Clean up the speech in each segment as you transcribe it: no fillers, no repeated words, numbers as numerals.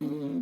What?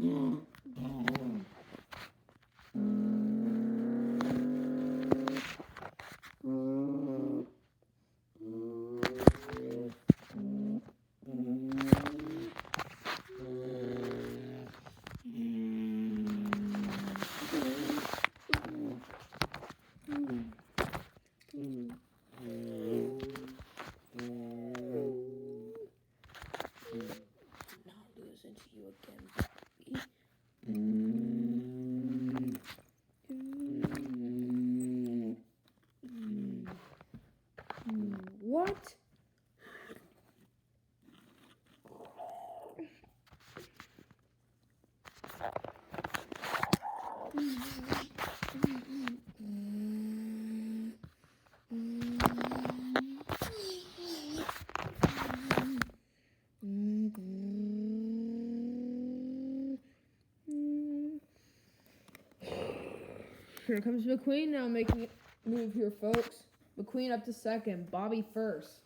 Here comes McQueen now making it move here, folks. McQueen up to second. Bobby first.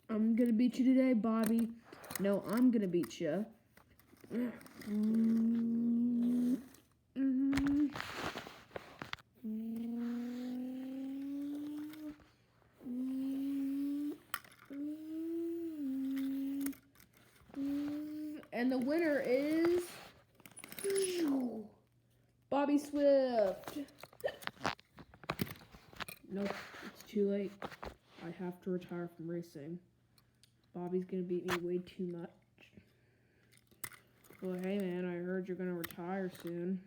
I'm gonna beat you today, Bobby. No, I'm gonna beat you. And the winner is Bobby Swift. Nope, it's too late. I have to retire from racing. Bobby's gonna beat me way too much. Well, hey man, I heard you're gonna retire soon.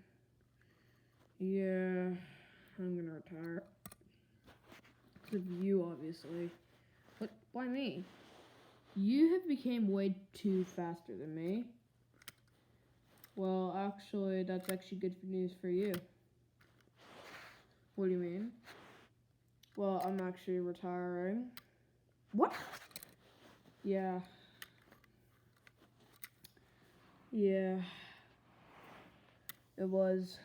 Yeah, I'm gonna retire. Because of you, obviously. But why me? You have become way too faster than me. Well, actually, that's actually good news for you. What do you mean? Well, I'm actually retiring. What? Yeah. Yeah. It was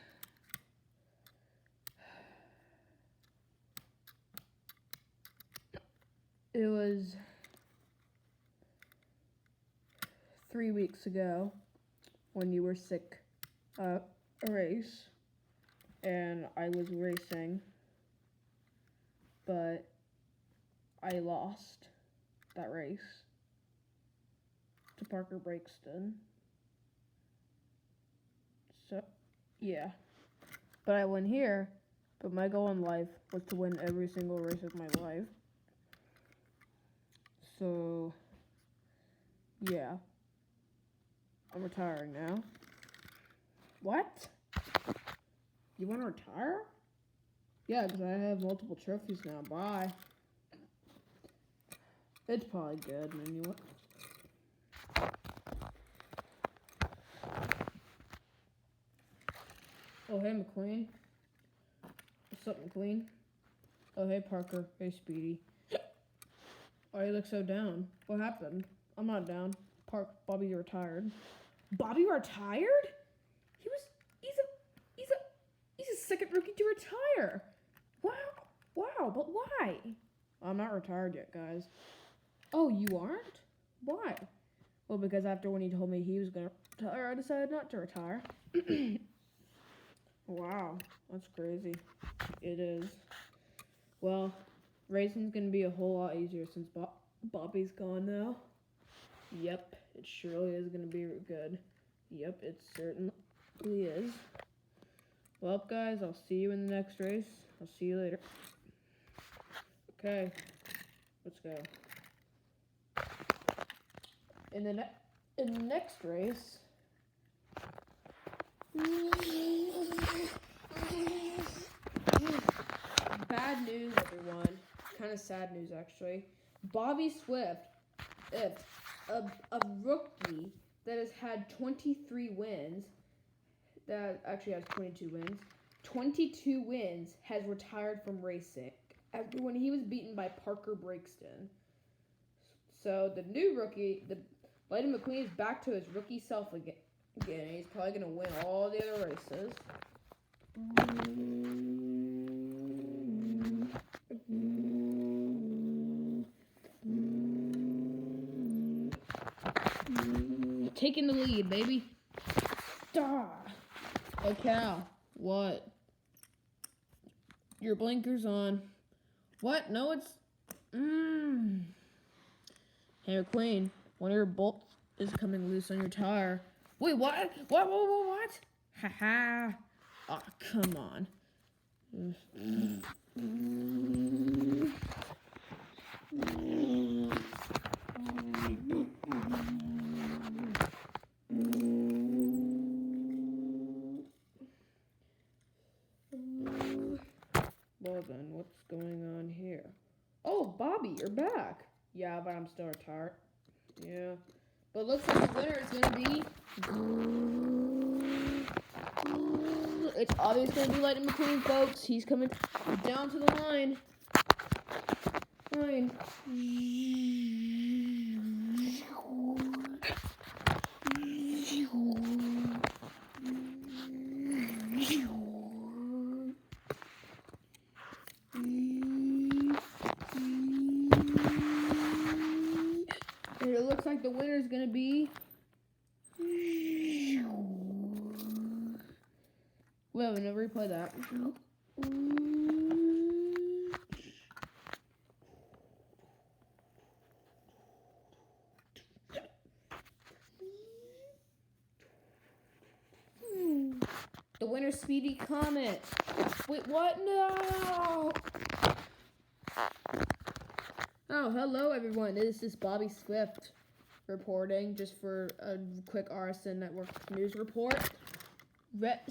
3 weeks ago when you were sick at a race and I was racing, but I lost that race to Parker Breakston. So, yeah. But I won here, but my goal in life was to win every single race of my life. So, yeah. I'm retiring now. What? You want to retire? Yeah, because I have multiple trophies now. Bye. It's probably good, man. You want... Oh, hey, McQueen. What's up, McQueen? Oh, hey, Parker. Hey, Speedy. Why you look so down? What happened? I'm not down. Bobby retired. Bobby retired? He's a second rookie to retire. Wow, but why? I'm not retired yet, guys. Oh, you aren't? Why? Well, because after when he told me he was gonna retire, I decided not to retire. Wow, that's crazy. It is. Well, racing's gonna be a whole lot easier since Bobby's gone now. Yep, it surely is gonna be good. Yep, it certainly is. Well, guys, I'll see you in the next race. I'll see you later. Okay, let's go. In the next race. Bad news, everyone. Kind of sad news, actually. Bobby Swift, a rookie that has had 23 wins, that actually has 22 wins, 22 wins, has retired from racing after when he was beaten by Parker Breakston. So the new rookie, the Lightning McQueen is back to his rookie self again. He's probably gonna win all the other races. Taking the lead, baby. Duh. Oh cow. What? Your blinker's on. What? No, it's... Hey, McQueen, one of your bolts is coming loose on your tire. Wait, what? What? Haha. Oh, come on. Well then, what's going on here? Oh, Bobby, you're back. Yeah, but I'm still retired. Yeah. But looks like the winner is gonna be... It's obvious gonna be Lightning McQueen, folks. He's coming down to the line. Fine. And it looks like the winner is gonna be... Wait, I'm gonna replay that. The winner's Speedy Comet. Wait, what? No! Oh, hello everyone. This is Bobby Swift reporting just for a quick RSN Network news report.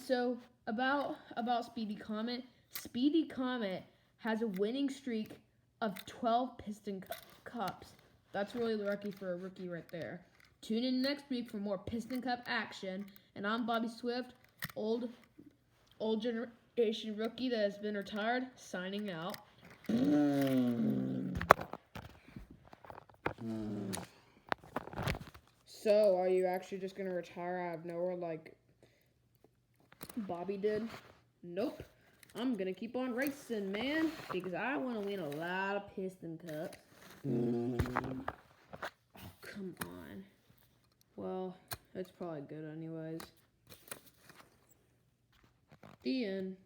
So about Speedy Comet. Speedy Comet has a winning streak of 12 Piston Cups. That's really lucky for a rookie right there. Tune in next week for more Piston Cup action. And I'm Bobby Swift, old generation rookie that has been retired, signing out. So, are you actually just gonna retire out of nowhere like Bobby did? Nope. I'm gonna keep on racing, man, because I want to win a lot of Piston Cups. Oh, come on. Well, it's probably good anyways. The end.